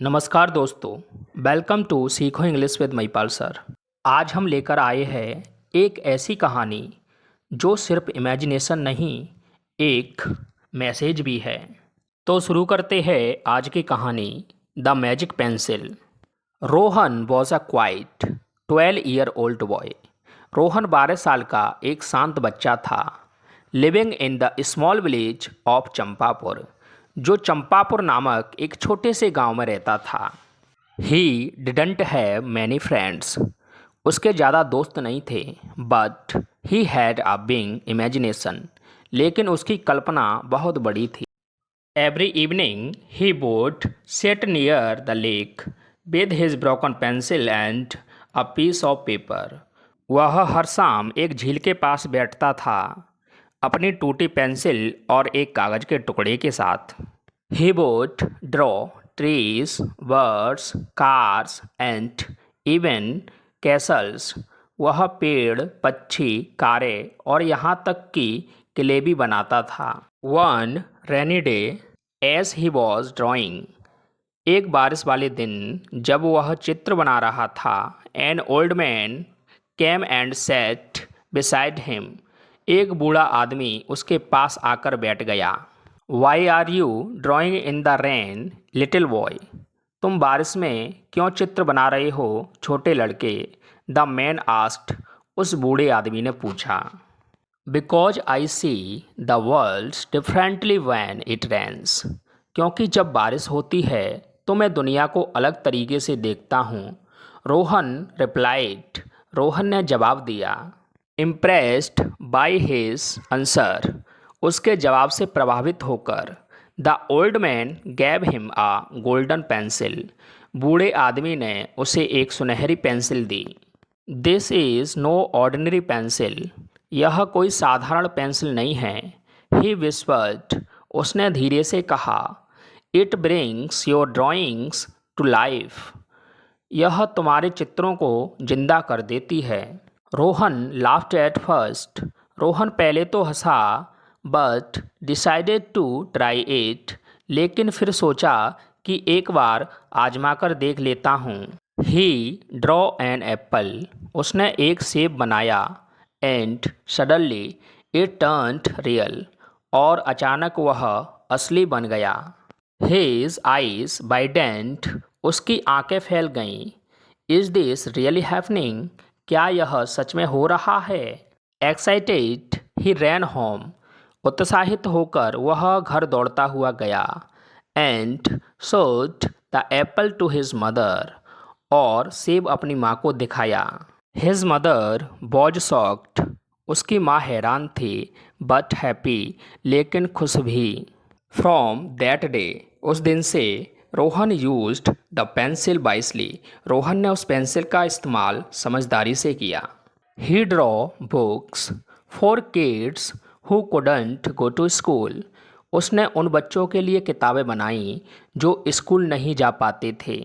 नमस्कार दोस्तों। Welcome to सीखो इंग्लिश विद महिपाल सर। आज हम लेकर आए हैं एक ऐसी कहानी जो सिर्फ इमेजिनेशन नहीं, एक मैसेज भी है। तो शुरू करते हैं आज की कहानी, the magic pencil. Rohan was a quite 12-year old boy. Rohan 12 साल का एक शांत बच्चा था, living in the small village of Champapur, जो चंपापुर नामक एक छोटे से गांव में रहता था। He didn't have many friends. उसके ज़्यादा दोस्त नहीं थे, but he had a big imagination. लेकिन उसकी कल्पना बहुत बड़ी थी। Every evening he would sit near the lake with his broken pencil and a piece of paper. वह हर शाम एक झील के पास बैठता था, अपनी टूटी पेंसिल और एक कागज़ के टुकड़े के साथ। He would draw trees, birds, cars and even Castle's. वह पेड़, पक्षी, कारें और यहाँ तक कि किले भी बनाता था। One rainy day as he was drawing. एक बारिश वाले दिन जब वह चित्र बना रहा था, an old man came and sat beside him. एक बूढ़ा आदमी उसके पास आकर बैठ गया। Why are you drawing in the rain little boy. तुम बारिश में क्यों चित्र बना रहे हो, छोटे लड़के? The man asked. उस बूढ़े आदमी ने पूछा। Because I see the world differently when it rains. क्योंकि जब बारिश होती है तो मैं दुनिया को अलग तरीके से देखता हूँ। रोहन रिप्लाइड। रोहन ने जवाब दिया। Impressed by his answer. उसके जवाब से प्रभावित होकर the old man gave him a golden pencil. बूढ़े आदमी ने उसे एक सुनहरी पेंसिल दी। This is no ordinary pencil. यह कोई साधारण पेंसिल नहीं है। He whispered. उसने धीरे से कहा। It brings your drawings to life. यह तुम्हारे चित्रों को जिंदा कर देती है। Rohan laughed at first. Rohan पहले तो हंसा, but decided to try it. लेकिन फिर सोचा कि एक बार आजमा कर देख लेता हूँ। He draw an apple. उसने एक सेब बनाया। And suddenly it turned real. और अचानक वह असली बन गया। His eyes widened. उसकी आंखें फैल गईं। Is this really happening. क्या यह सच में हो रहा है? Excited he ran home. उत्साहित होकर वह घर दौड़ता हुआ गया। And showed the apple to his mother. और सेब अपनी माँ को दिखाया। His mother was shocked. उसकी माँ हैरान थी, बट हैप्पी, लेकिन खुश भी। फ्रॉम दैट डे, उस दिन से Rohan used the pencil wisely. Rohan ने उस पेंसिल का इस्तेमाल समझदारी से किया। He drew books for kids who couldn't go to school. उसने उन बच्चों के लिए किताबें बनाई जो स्कूल नहीं जा पाते थे।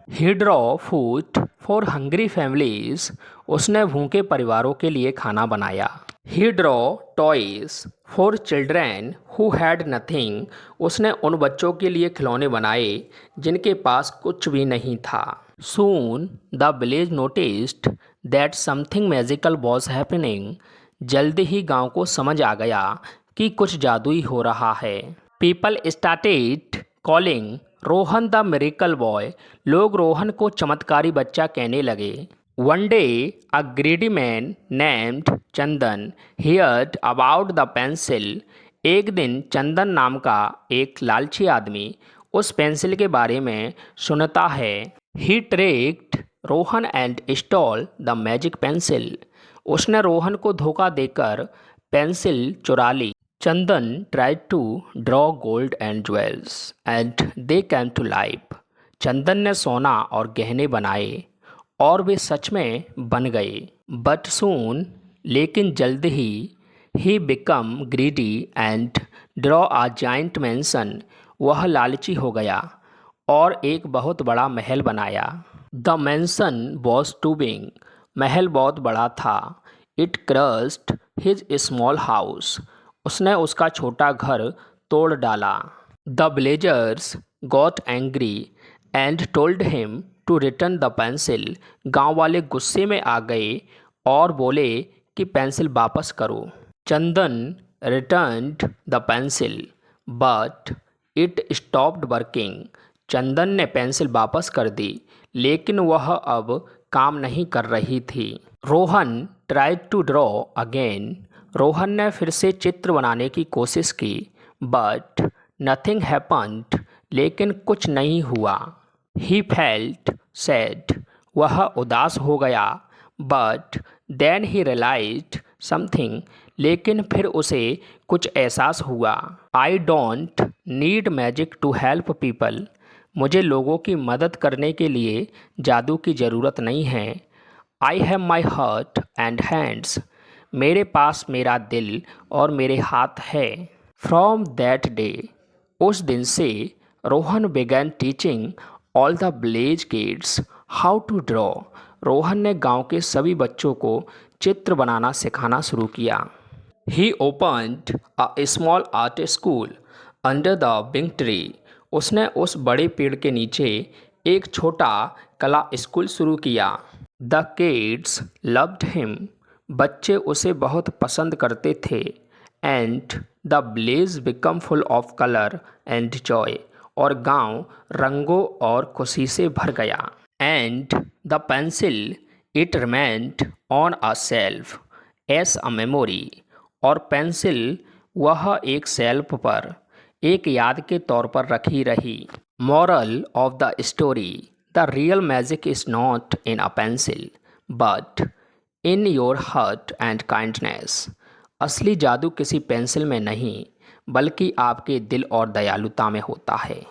He drew food for hungry families. उसने भूखे परिवारों के लिए खाना बनाया। He drew toys for children who had nothing. उसने उन बच्चों के लिए खिलौने बनाए जिनके पास कुछ भी नहीं था। Soon the village noticed that something magical was happening. जल्दी ही गांव को समझ आ गया कि कुछ जादुई हो रहा है। People started calling Rohan the miracle boy. लोग रोहन को चमत्कारी बच्चा कहने लगे। One day a greedy man named Chandan heard about the pencil. एक दिन चंदन नाम का एक लालची आदमी उस पेंसिल के बारे में सुनता है। He tricked Rohan and stole the magic pencil. उसने रोहन को धोखा देकर पेंसिल चुरा ली। Chandan tried to draw gold and jewels and they came to life. Chandan ने सोना और गहने बनाए और वे सच में बन गए। बट सून, लेकिन जल्द ही became greedy and drew a giant mansion. वह लालची हो गया और एक बहुत बड़ा महल बनाया। The mansion was too big. महल बहुत बड़ा था। It crushed his small house. उसने उसका छोटा घर तोड़ डाला। The villagers got angry and told him to return the pencil. गांव वाले गुस्से में आ गए और बोले कि पेंसिल वापस करो। Chandan returned the pencil but it stopped working. Chandan ने पेंसिल वापस कर दी लेकिन वह अब काम नहीं कर रही थी। Rohan tried to draw again. Rohan ने फिर से चित्र बनाने की कोशिश की बट नथिंग हैपन्ड। लेकिन कुछ नहीं हुआ। He felt sad. वह उदास हो गया but then he realized something. लेकिन फिर उसे कुछ एहसास हुआ। I don't need magic to help people. मुझे लोगों की मदद करने के लिए जादू की ज़रूरत नहीं है। I have my heart and hands. मेरे पास मेरा दिल और मेरे हाथ है। फ्रॉम दैट डे, उस दिन से Rohan began teaching all the village kids how to draw. Rohan ने गांव के सभी बच्चों को चित्र बनाना सिखाना शुरू किया। He opened a small art school under the big tree. उसने उस बड़े पेड़ के नीचे एक छोटा कला स्कूल शुरू किया। The kids loved him. बच्चे उसे बहुत पसंद करते थे। And the village become full of colour and joy. और गांव रंगों और खुशी से भर गया। And the pencil it remained on a shelf as a memory. और पेंसिल वह एक शेल्फ पर एक याद के तौर पर रखी रही। Moral of the story, the real magic is not in a pencil but in your heart and kindness. असली जादू किसी पेंसिल में नहीं बल्कि आपके दिल और दयालुता में होता है।